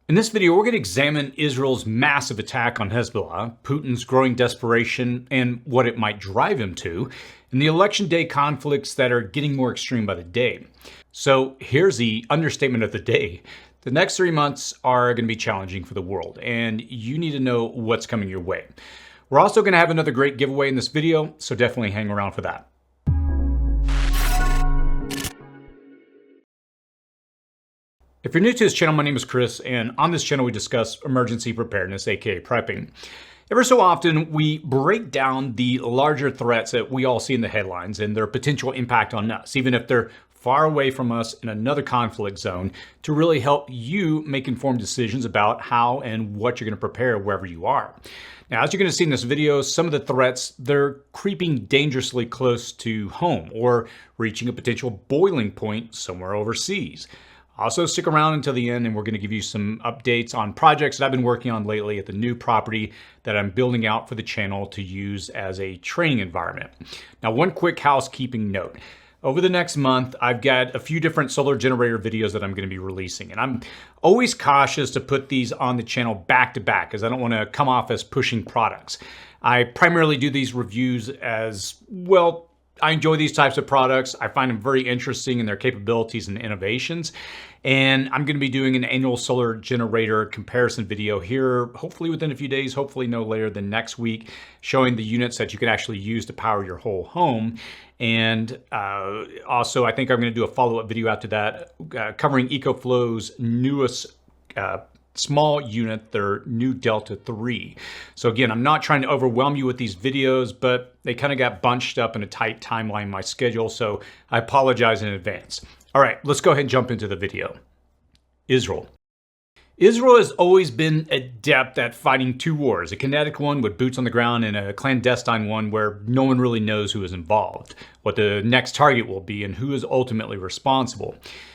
In this video, we're going to examine Israel's massive attack on Hezbollah, Putin's growing desperation and what it might drive him to, and the election day conflicts that are getting more extreme by the day. So here's the understatement of the day. The next 3 months are going to be challenging for the world, and you need to know what's coming your way. We're also going to have another great giveaway in this video, so definitely hang around for that. If you're new to this channel, my name is Chris, and on this channel we discuss emergency preparedness, aka prepping. Ever so often, we break down the larger threats that we all see in the headlines and their potential impact on us, even if they're far away from us in another conflict zone, to really help you make informed decisions about how and what you're going to prepare wherever you are. Now, as you're going to see in this video, some of the threats, they're creeping dangerously close to home or reaching a potential boiling point somewhere overseas. Also, stick around until the end and we're going to give you some updates on projects that I've been working on lately at the new property that I'm building out for the channel to use as a training environment. Now, one quick housekeeping note. Over the next month, I've got a few different solar generator videos that I'm going to be releasing. And I'm always cautious to put these on the channel back to back because I don't want to come off as pushing products. I primarily do these reviews as, well, I enjoy these types of products. I find them very interesting in their capabilities and innovations. And I'm going to be doing an annual solar generator comparison video here, hopefully within a few days, hopefully no later than next week, showing the units that you can actually use to power your whole home. And also, I think I'm going to do a follow-up video after that covering EcoFlow's newest small unit, their new Delta 3. So again, I'm not trying to overwhelm you with these videos, but they kind of got bunched up in a tight timeline in my schedule, so I apologize in advance. All right, let's go ahead and jump into the video. Israel. Israel has always been adept at fighting two wars, a kinetic one with boots on the ground and a clandestine one where no one really knows who is involved, what the next target will be, and who is ultimately responsible.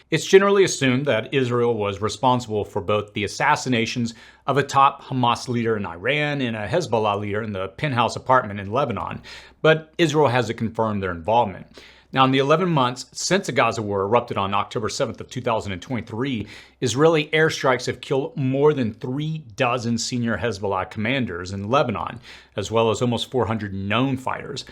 It's generally assumed that Israel was responsible for both the assassinations of a top Hamas leader in Iran and a Hezbollah leader in the penthouse apartment in Lebanon, but Israel hasn't confirmed their involvement. Now, in the 11 months since the Gaza war erupted on October 7th of 2023, Israeli airstrikes have killed more than 36 senior Hezbollah commanders in Lebanon, as well as almost 400 known fighters.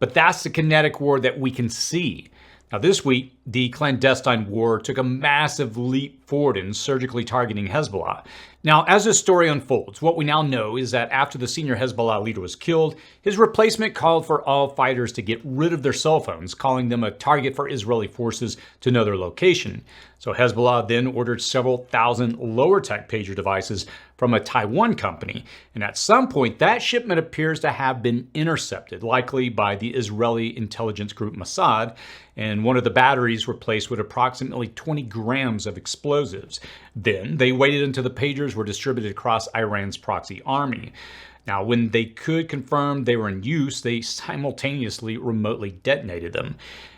But that's the kinetic war that we can see. Now, this week, the clandestine war took a massive leap forward in surgically targeting Hezbollah. Now, as this story unfolds, what we now know is that after the senior Hezbollah leader was killed, his replacement called for all fighters to get rid of their cell phones, calling them a target for Israeli forces to know their location. So Hezbollah then ordered several thousand lower-tech pager devices from a Taiwan company, and at some point that shipment appears to have been intercepted, likely by the Israeli intelligence group Mossad, and one of the batteries replaced with approximately 20 grams of explosives. Then they waited until the pagers were distributed across Iran's proxy army. Now, when they could confirm they were in use, they simultaneously remotely detonated them.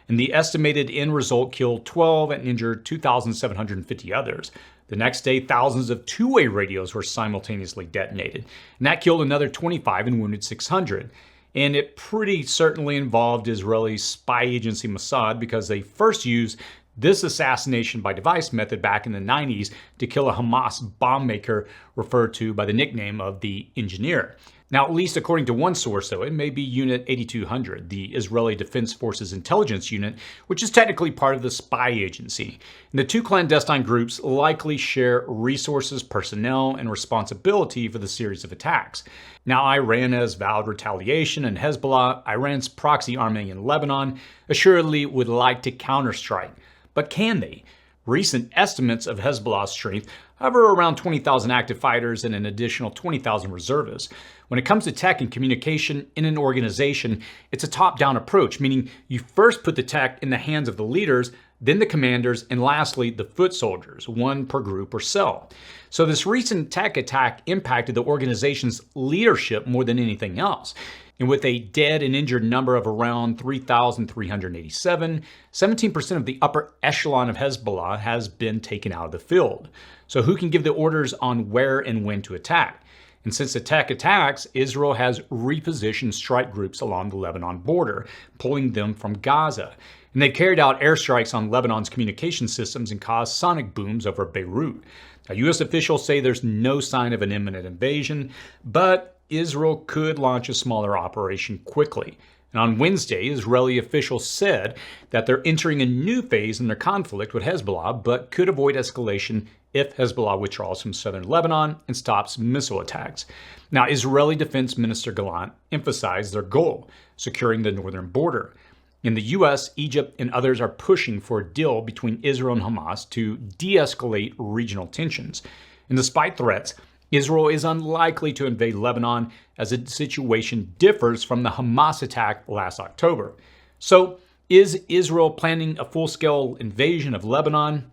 And the estimated end result killed 12 and injured 2,750 others. The next day, thousands of two-way radios were simultaneously detonated, and that killed another 25 and wounded 600. And it pretty certainly involved Israeli spy agency Mossad because they first used this assassination by device method back in the 90s to kill a Hamas bomb maker referred to by the nickname of the Engineer. Now, at least according to one source, though, it may be Unit 8200, the Israeli Defense Forces intelligence unit, which is technically part of the spy agency. And the two clandestine groups likely share resources, personnel, and responsibility for the series of attacks. Now, Iran has vowed retaliation, and Hezbollah, Iran's proxy army in Lebanon, assuredly would like to counterstrike. But can they? Recent estimates of Hezbollah's strength hover around 20,000 active fighters and an additional 20,000 reservists. When it comes to tech and communication in an organization, it's a top-down approach, meaning you first put the tech in the hands of the leaders, then the commanders, and lastly, the foot soldiers, one per group or cell. So this recent tech attack impacted the organization's leadership more than anything else. And with a dead and injured number of around 3,387, 17% of the upper echelon of Hezbollah has been taken out of the field. So who can give the orders on where and when to attack? And since the tech attacks, Israel has repositioned strike groups along the Lebanon border, pulling them from Gaza. And they've carried out airstrikes on Lebanon's communication systems and caused sonic booms over Beirut. Now, U.S. officials say there's no sign of an imminent invasion, but Israel could launch a smaller operation quickly. And on Wednesday, Israeli officials said that they're entering a new phase in their conflict with Hezbollah, but could avoid escalation if Hezbollah withdraws from southern Lebanon and stops missile attacks. Now, Israeli Defense Minister Gallant emphasized their goal, securing the northern border. In the U.S., Egypt, and others are pushing for a deal between Israel and Hamas to de-escalate regional tensions. And despite threats, Israel is unlikely to invade Lebanon as the situation differs from the Hamas attack last October. So, is Israel planning a full-scale invasion of Lebanon?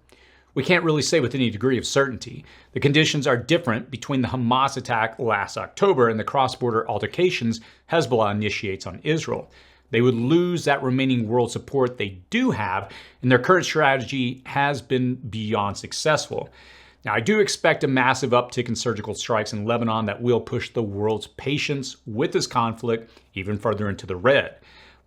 We can't really say with any degree of certainty. The conditions are different between the Hamas attack last October and the cross-border altercations Hezbollah initiates on Israel. They would lose that remaining world support they do have, and their current strategy has been beyond successful. Now, I do expect a massive uptick in surgical strikes in Lebanon that will push the world's patience with this conflict even further into the red.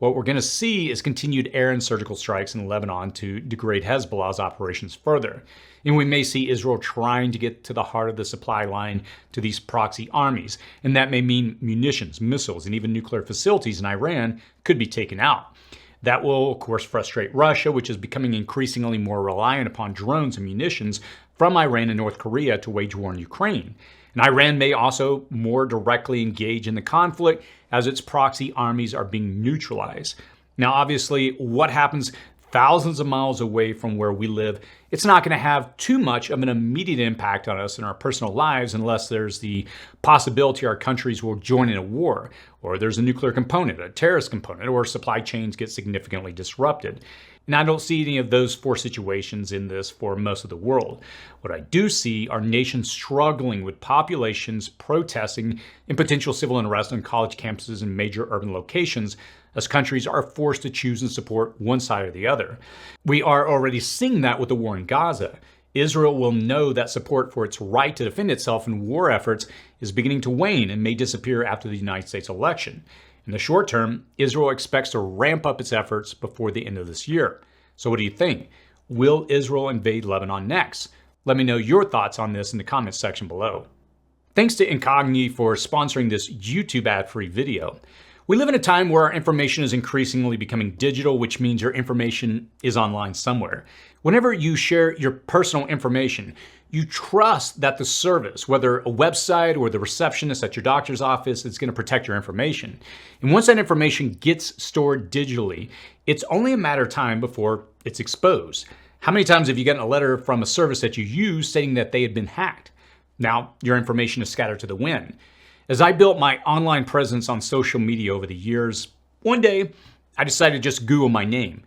What we're going to see is continued air and surgical strikes in Lebanon to degrade Hezbollah's operations further. And we may see Israel trying to get to the heart of the supply line to these proxy armies. And that may mean munitions, missiles, and even nuclear facilities in Iran could be taken out. That will, of course, frustrate Russia, which is becoming increasingly more reliant upon drones and munitions from Iran and North Korea to wage war in Ukraine. And Iran may also more directly engage in the conflict as its proxy armies are being neutralized. Now, obviously, what happens thousands of miles away from where we live, it's not going to have too much of an immediate impact on us in our personal lives unless there's the possibility our countries will join in a war, or there's a nuclear component, a terrorist component, or supply chains get significantly disrupted. And I don't see any of those four situations in this for most of the world. What I do see are nations struggling with populations protesting and potential civil unrest on college campuses and major urban locations as countries are forced to choose and support one side or the other. We are already seeing that with the war in Gaza. Israel will know that support for its right to defend itself in war efforts is beginning to wane and may disappear after the United States election. In the short term, Israel expects to ramp up its efforts before the end of this year. So what do you think? Will Israel invade Lebanon next? Let me know your thoughts on this in the comments section below. Thanks to Incogni for sponsoring this YouTube ad-free video. We live in a time where our information is increasingly becoming digital, which means your information is online somewhere. Whenever you share your personal information, you trust that the service, whether a website or the receptionist at your doctor's office, is going to protect your information. And once that information gets stored digitally, it's only a matter of time before it's exposed. How many times have you gotten a letter from a service that you use stating that they had been hacked? Now, your information is scattered to the wind. As I built my online presence on social media over the years, one day I decided to just Google my name.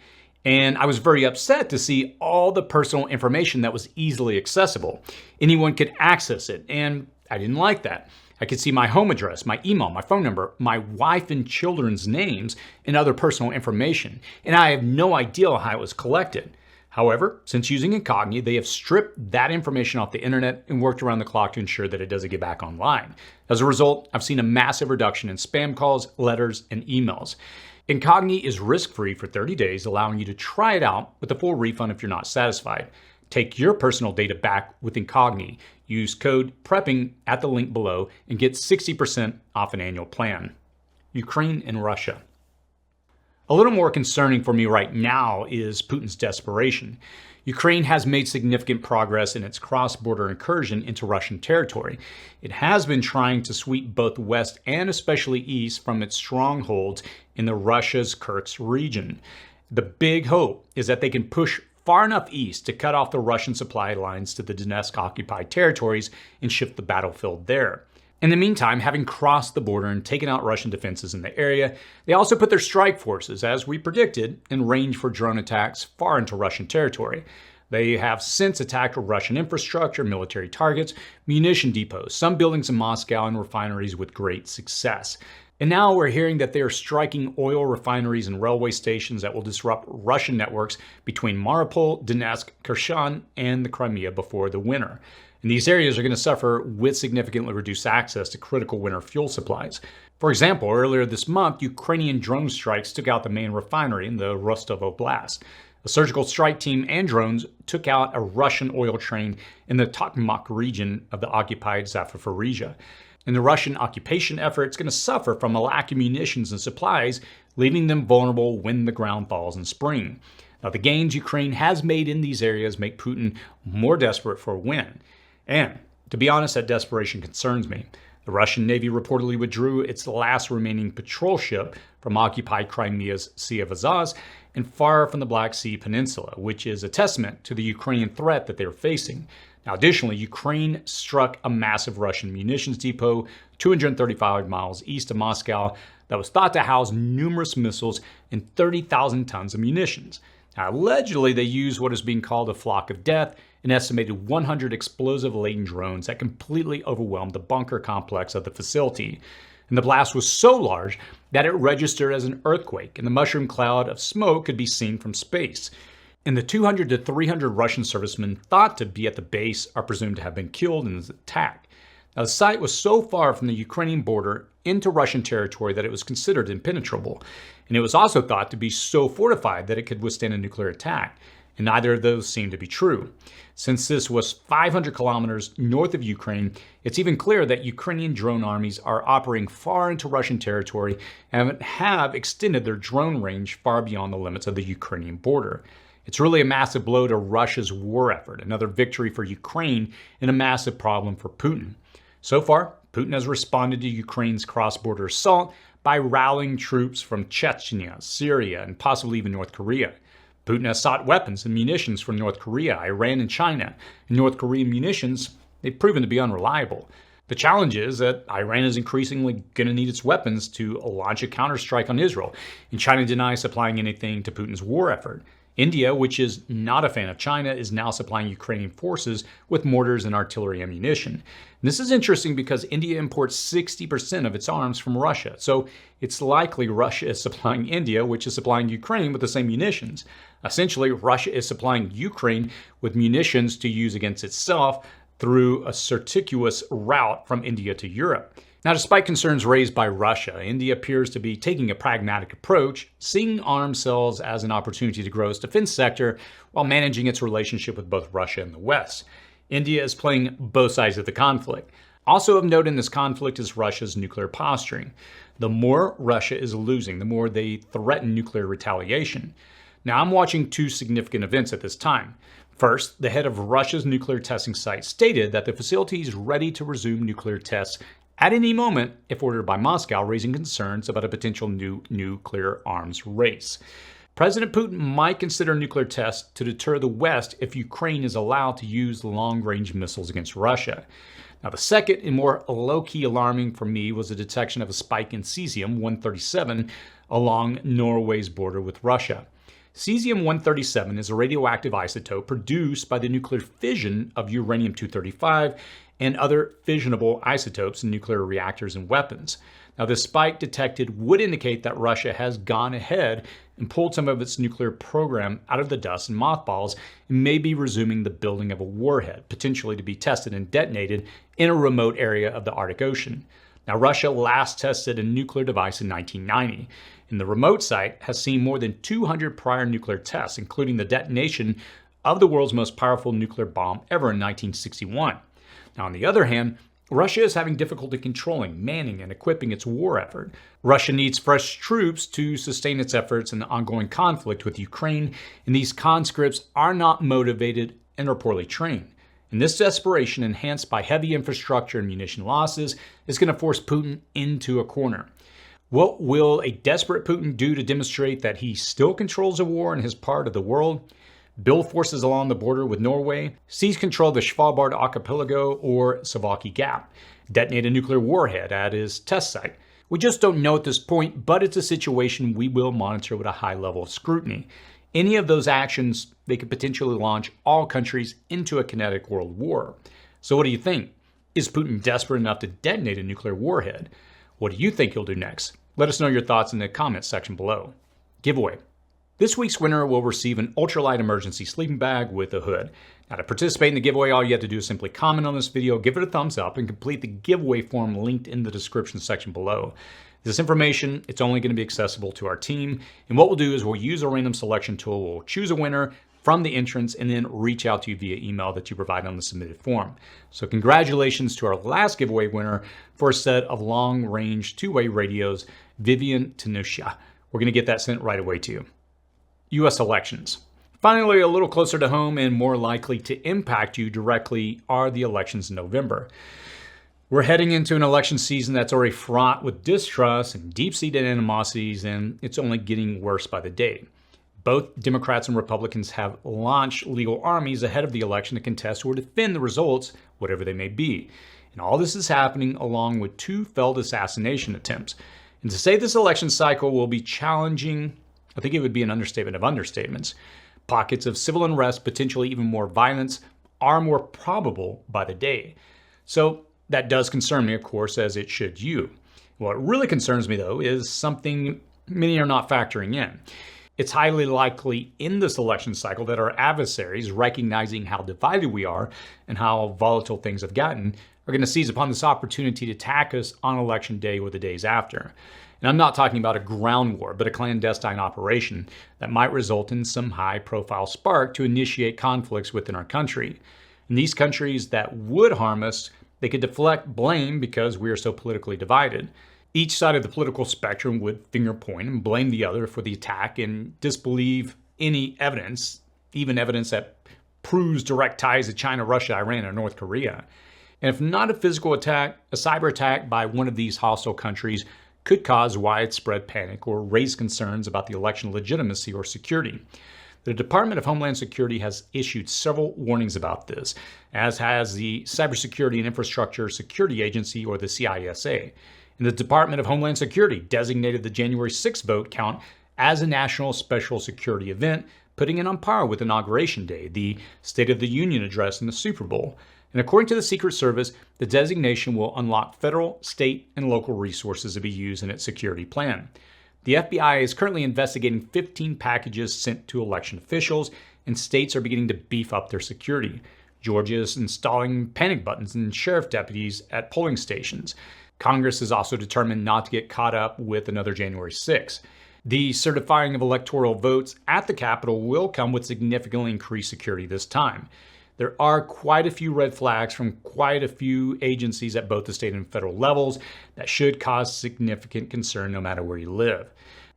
And I was very upset to see all the personal information that was easily accessible. Anyone could access it, and I didn't like that. I could see my home address, my email, my phone number, my wife and children's names, and other personal information, and I have no idea how it was collected. However, since using Incogni, they have stripped that information off the internet and worked around the clock to ensure that it doesn't get back online. As a result, I've seen a massive reduction in spam calls, letters, and emails. Incogni is risk-free for 30 days, allowing you to try it out with a full refund if you're not satisfied. Take your personal data back with Incogni. Use code PREPPING at the link below and get 60% off an annual plan. Ukraine and Russia. A little more concerning for me right now is Putin's desperation. Ukraine has made significant progress in its cross-border incursion into Russian territory. It has been trying to sweep both west and especially east from its strongholds in the Russia's Kursk region. The big hope is that they can push far enough east to cut off the Russian supply lines to the Donetsk-occupied territories and shift the battlefield there. In the meantime, having crossed the border and taken out Russian defenses in the area, they also put their strike forces, as we predicted, in range for drone attacks far into Russian territory. They have since attacked Russian infrastructure, military targets, munition depots, some buildings in Moscow, and refineries with great success. And now we're hearing that they are striking oil refineries and railway stations that will disrupt Russian networks between Mariupol, Donetsk, Kherson, and the Crimea before the winter. And these areas are going to suffer with significantly reduced access to critical winter fuel supplies. For example, earlier this month, Ukrainian drone strikes took out the main refinery in the Rostov Oblast. A surgical strike team and drones took out a Russian oil train in the Tokmak region of the occupied Zaporizhzhia. And the Russian occupation effort is going to suffer from a lack of munitions and supplies, leaving them vulnerable when the ground thaws in spring. Now, the gains Ukraine has made in these areas make Putin more desperate for a win. And, to be honest, that desperation concerns me. The Russian Navy reportedly withdrew its last remaining patrol ship from occupied Crimea's Sea of Azov and far from the Black Sea Peninsula, which is a testament to the Ukrainian threat that they're facing. Now, additionally, Ukraine struck a massive Russian munitions depot 235 miles east of Moscow that was thought to house numerous missiles and 30,000 tons of munitions. Now, allegedly, they used what is being called a flock of death, an estimated 100 explosive-laden drones that completely overwhelmed the bunker complex of the facility. And the blast was so large that it registered as an earthquake, and the mushroom cloud of smoke could be seen from space. And the 200 to 300 Russian servicemen thought to be at the base are presumed to have been killed in this attack. Now, the site was so far from the Ukrainian border into Russian territory that it was considered impenetrable. And it was also thought to be so fortified that it could withstand a nuclear attack. And neither of those seemed to be true. Since this was 500 kilometers north of Ukraine, it's even clear that Ukrainian drone armies are operating far into Russian territory and have extended their drone range far beyond the limits of the Ukrainian border. It's really a massive blow to Russia's war effort, another victory for Ukraine and a massive problem for Putin. So far, Putin has responded to Ukraine's cross-border assault by rallying troops from Chechnya, Syria, and possibly even North Korea. Putin has sought weapons and munitions from North Korea, Iran, and China. And North Korean munitions, they've proven to be unreliable. The challenge is that Iran is increasingly going to need its weapons to launch a counterstrike on Israel, and China denies supplying anything to Putin's war effort. India, which is not a fan of China, is now supplying Ukrainian forces with mortars and artillery ammunition. And this is interesting because India imports 60% of its arms from Russia. So it's likely Russia is supplying India, which is supplying Ukraine with the same munitions. Essentially, Russia is supplying Ukraine with munitions to use against itself through a circuitous route from India to Europe. Now, despite concerns raised by Russia, India appears to be taking a pragmatic approach, seeing arms sales as an opportunity to grow its defense sector while managing its relationship with both Russia and the West. India is playing both sides of the conflict. Also of note in this conflict is Russia's nuclear posturing. The more Russia is losing, the more they threaten nuclear retaliation. Now, I'm watching two significant events at this time. First, the head of Russia's nuclear testing site stated that the facility is ready to resume nuclear tests at any moment if ordered by Moscow, raising concerns about a potential new nuclear arms race. President Putin might consider nuclear tests to deter the West if Ukraine is allowed to use long-range missiles against Russia. Now, the second and more low-key alarming for me was the detection of a spike in cesium-137 along Norway's border with Russia. Cesium-137 is a radioactive isotope produced by the nuclear fission of uranium-235 and other fissionable isotopes in nuclear reactors and weapons. Now, this spike detected would indicate that Russia has gone ahead and pulled some of its nuclear program out of the dust and mothballs and may be resuming the building of a warhead, potentially to be tested and detonated in a remote area of the Arctic Ocean. Now, Russia last tested a nuclear device in 1990, and the remote site has seen more than 200 prior nuclear tests, including the detonation of the world's most powerful nuclear bomb ever in 1961. Now, on the other hand, Russia is having difficulty controlling, manning, and equipping its war effort. Russia needs fresh troops to sustain its efforts in the ongoing conflict with Ukraine, and these conscripts are not motivated and are poorly trained. And this desperation, enhanced by heavy infrastructure and munition losses, is going to force Putin into a corner. What will a desperate Putin do to demonstrate that he still controls a war in his part of the world? Build forces along the border with Norway, seize control of the Svalbard archipelago or Savaki Gap, detonate a nuclear warhead at his test site. We just don't know at this point, but it's a situation we will monitor with a high level of scrutiny. Any of those actions, they could potentially launch all countries into a kinetic world war. So what do you think? Is Putin desperate enough to detonate a nuclear warhead? What do you think he'll do next? Let us know your thoughts in the comments section below. Giveaway. This week's winner will receive an ultralight emergency sleeping bag with a hood. Now, to participate in the giveaway, all you have to do is simply comment on this video, give it a thumbs up, and complete the giveaway form linked in the description section below. This information, it's only going to be accessible to our team, and what we'll do is we'll use a random selection tool. We'll choose a winner from the entrants and then reach out to you via email that you provide on the submitted form. So congratulations to our last giveaway winner for a set of long-range two-way radios, Vivian Tanusha. We're going to get that sent right away to you. U.S. elections. Finally, a little closer to home and more likely to impact you directly are the elections in November. We're heading into an election season that's already fraught with distrust and deep-seated animosities, and it's only getting worse by the day. Both Democrats and Republicans have launched legal armies ahead of the election to contest or defend the results, whatever they may be. And all this is happening along with 2 failed assassination attempts. And to say this election cycle will be challenging, I think it would be an understatement of understatements. Pockets of civil unrest, potentially even more violence, are more probable by the day. So that does concern me, of course, as it should you. What really concerns me, though, is something many are not factoring in. It's highly likely in this election cycle that our adversaries, recognizing how divided we are and how volatile things have gotten, are going to seize upon this opportunity to attack us on election day or the days after. And I'm not talking about a ground war, but a clandestine operation that might result in some high-profile spark to initiate conflicts within our country. And these countries that would harm us, they could deflect blame because we are so politically divided. Each side of the political spectrum would finger point and blame the other for the attack and disbelieve any evidence, even evidence that proves direct ties to China, Russia, Iran, or North Korea. And if not a physical attack, a cyber attack by one of these hostile countries could cause widespread panic or raise concerns about the election legitimacy or security. The Department of Homeland Security has issued several warnings about this, as has the Cybersecurity and Infrastructure Security Agency, or the CISA. And the Department of Homeland Security designated the January 6th vote count as a national special security event, putting it on par with Inauguration Day, the State of the Union address, and the Super Bowl. And according to the Secret Service, the designation will unlock federal, state, and local resources to be used in its security plan. The FBI is currently investigating 15 packages sent to election officials, and states are beginning to beef up their security. Georgia is installing panic buttons and sheriff deputies at polling stations. Congress is also determined not to get caught up with another January 6th. The certifying of electoral votes at the Capitol will come with significantly increased security this time. There are quite a few red flags from quite a few agencies at both the state and federal levels that should cause significant concern no matter where you live.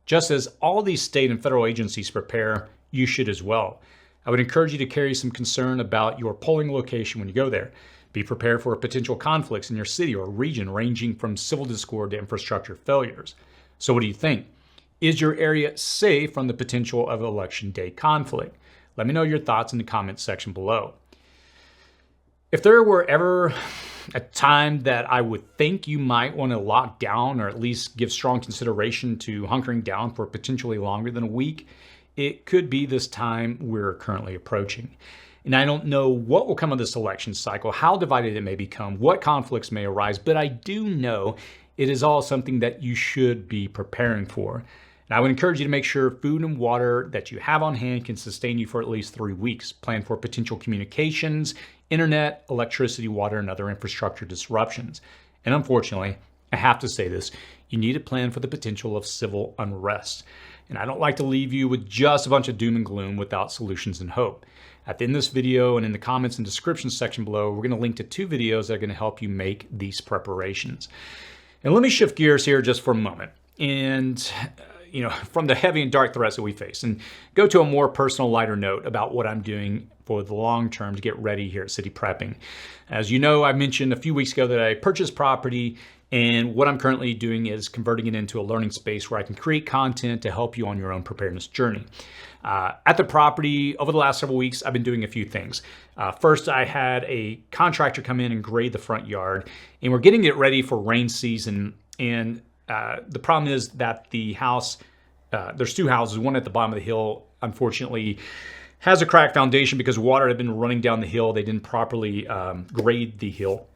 Just as all these state and federal agencies prepare, you should as well. I would encourage you to carry some concern about your polling location when you go there. Be prepared for potential conflicts in your city or region, ranging from civil discord to infrastructure failures. So what do you think? Is your area safe from the potential of election day conflict? Let me know your thoughts in the comments section below. If there were ever a time that I would think you might want to lock down or at least give strong consideration to hunkering down for potentially longer than a week, it could be this time we're currently approaching. And I don't know what will come of this election cycle, how divided it may become, what conflicts may arise, but I do know it is all something that you should be preparing for. And I would encourage you to make sure food and water that you have on hand can sustain you for at least 3 weeks. Plan for potential communications, internet, electricity, water, and other infrastructure disruptions. And unfortunately, I have to say this, you need to plan for the potential of civil unrest. And I don't like to leave you with just a bunch of doom and gloom without solutions and hope. At the end of this video and in the comments and description section below, we're going to link to 2 videos that are going to help you make these preparations. And let me shift gears here just for a moment. And from the heavy and dark threats that we face and go to a more personal, lighter note about what I'm doing for the long term to get ready here at City Prepping. As you know, I mentioned a few weeks ago that I purchased property, and what I'm currently doing is converting it into a learning space where I can create content to help you on your own preparedness journey. At the property, over the last several weeks, I've been doing a few things. First, I had a contractor come in and grade the front yard, and we're getting it ready for rain season. And the problem is that the house, there's 2 houses, one at the bottom of the hill, unfortunately, has a cracked foundation because water had been running down the hill. They didn't properly grade the hill.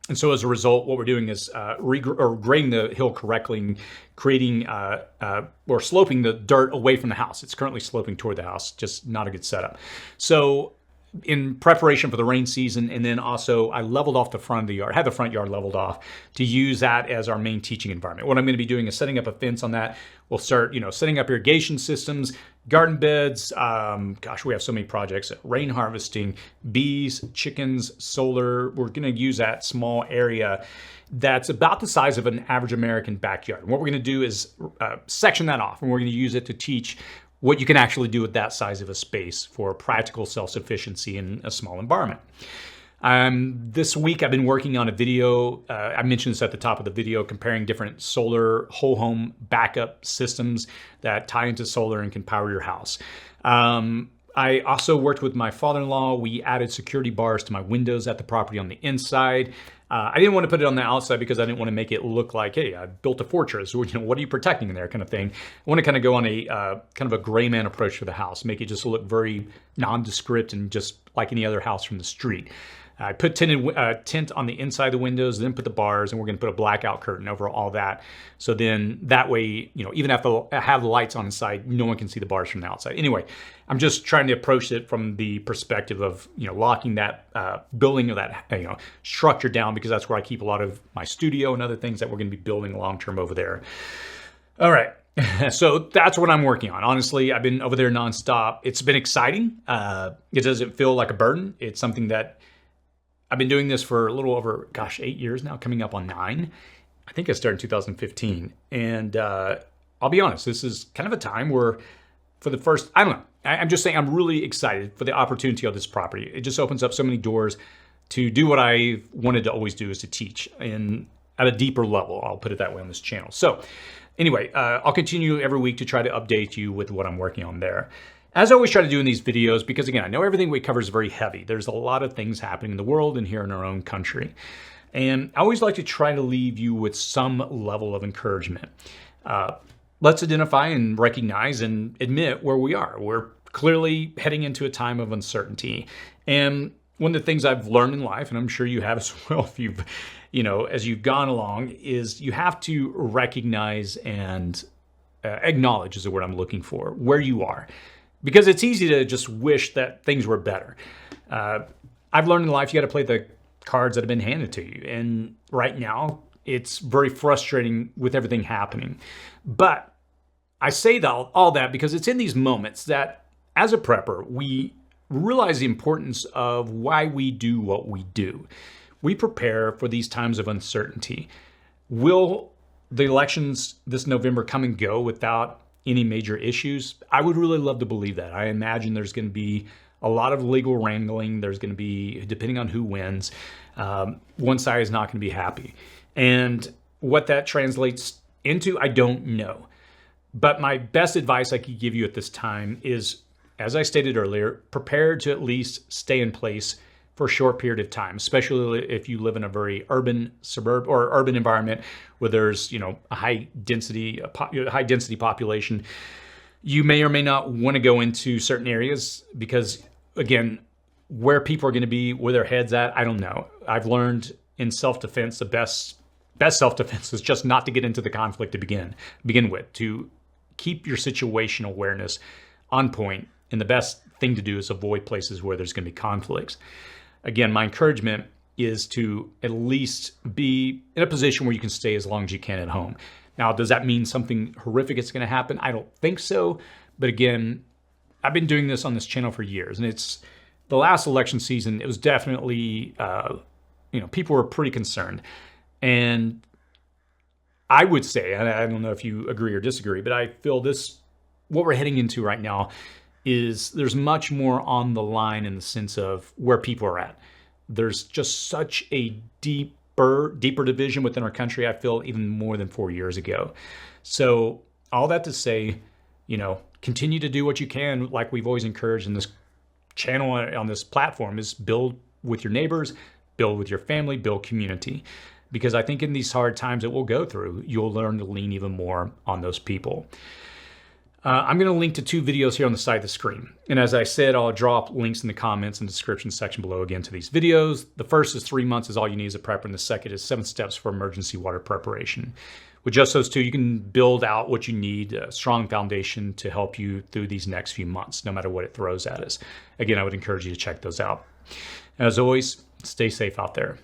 And so as a result, what we're doing is grading the hill correctly and creating or sloping the dirt away from the house. It's currently sloping toward the house, just not a good setup. So in preparation for the rain season, and then also I leveled off the front of the yard, had the front yard leveled off to use that as our main teaching environment. What I'm going to be doing is setting up a fence on that. We'll start, setting up irrigation systems, garden beds. We have so many projects: rain harvesting, bees, chickens, solar. We're going to use that small area that's about the size of an average American backyard. And what we're going to do is section that off, and we're going to use it to teach what you can actually do with that size of a space for practical self-sufficiency in a small environment. This week I've been working on a video, I mentioned this at the top of the video, comparing different solar whole home backup systems that tie into solar and can power your house. I also worked with my father-in-law. We added security bars to my windows at the property on the inside. I didn't want to put it on the outside because I didn't want to make it look like, hey, I built a fortress. What are you protecting in there, kind of thing. I want to kind of go on a kind of a gray man approach for the house, make it just look very nondescript and just like any other house from the street. I put tint on the inside of the windows, then put the bars, and we're going to put a blackout curtain over all that. So then that way, even if I have the lights on inside, no one can see the bars from the outside. Anyway, I'm just trying to approach it from the perspective of, locking that building or that, structure down, because that's where I keep a lot of my studio and other things that we're going to be building long-term over there. All right. So that's what I'm working on. Honestly, I've been over there nonstop. It's been exciting. It doesn't feel like a burden. It's something that I've been doing this for a little over, 8 years now, coming up on 9. I think I started in 2015. And I'll be honest, this is kind of a time where for the first, I don't know, I'm just saying I'm really excited for the opportunity of this property. It just opens up so many doors to do what I wanted to always do, is to teach and at a deeper level. I'll put it that way on this channel. So anyway, I'll continue every week to try to update you with what I'm working on there. As I always try to do in these videos, because again, I know everything we cover is very heavy. There's a lot of things happening in the world and here in our own country. And I always like to try to leave you with some level of encouragement. Let's identify and recognize and admit where we are. We're clearly heading into a time of uncertainty. And one of the things I've learned in life, and I'm sure you have as well if you've, as you've gone along, is you have to recognize and acknowledge is the word I'm looking for, where you are. Because it's easy to just wish that things were better. I've learned in life you got to play the cards that have been handed to you. And right now, it's very frustrating with everything happening. But I say all that because it's in these moments that, as a prepper, we realize the importance of why we do what we do. We prepare for these times of uncertainty. Will the elections this November come and go without any major issues? I would really love to believe that. I imagine there's going to be a lot of legal wrangling. There's going to be, depending on who wins, one side is not going to be happy. And what that translates into, I don't know. But my best advice I could give you at this time is, as I stated earlier, prepare to at least stay in place for a short period of time, especially if you live in a very urban environment where there's, a high density population. You may or may not want to go into certain areas because, again, where people are going to be, where their head's at, I don't know. I've learned in self-defense, the best self-defense is just not to get into the conflict to begin with, to keep your situational awareness on point. And the best thing to do is avoid places where there's going to be conflicts. Again, my encouragement is to at least be in a position where you can stay as long as you can at home. Now, does that mean something horrific is going to happen? I don't think so. But again, I've been doing this on this channel for years, and it's the last election season. It was definitely, people were pretty concerned. And I would say, I don't know if you agree or disagree, but I feel what we're heading into right now is there's much more on the line in the sense of where people are at. There's just such a deeper division within our country, I feel, even more than 4 years ago. So all that to say, continue to do what you can, like we've always encouraged in this channel, on this platform, is build with your neighbors, build with your family, build community. Because I think in these hard times that we'll go through, you'll learn to lean even more on those people. I'm going to link to 2 videos here on the side of the screen. And as I said, I'll drop links in the comments and description section below again to these videos. The first is 3 months is all you need as a prepper, and the second is 7 steps for emergency water preparation. With just those 2, you can build out what you need, a strong foundation to help you through these next few months, no matter what it throws at us. Again, I would encourage you to check those out. As always, stay safe out there.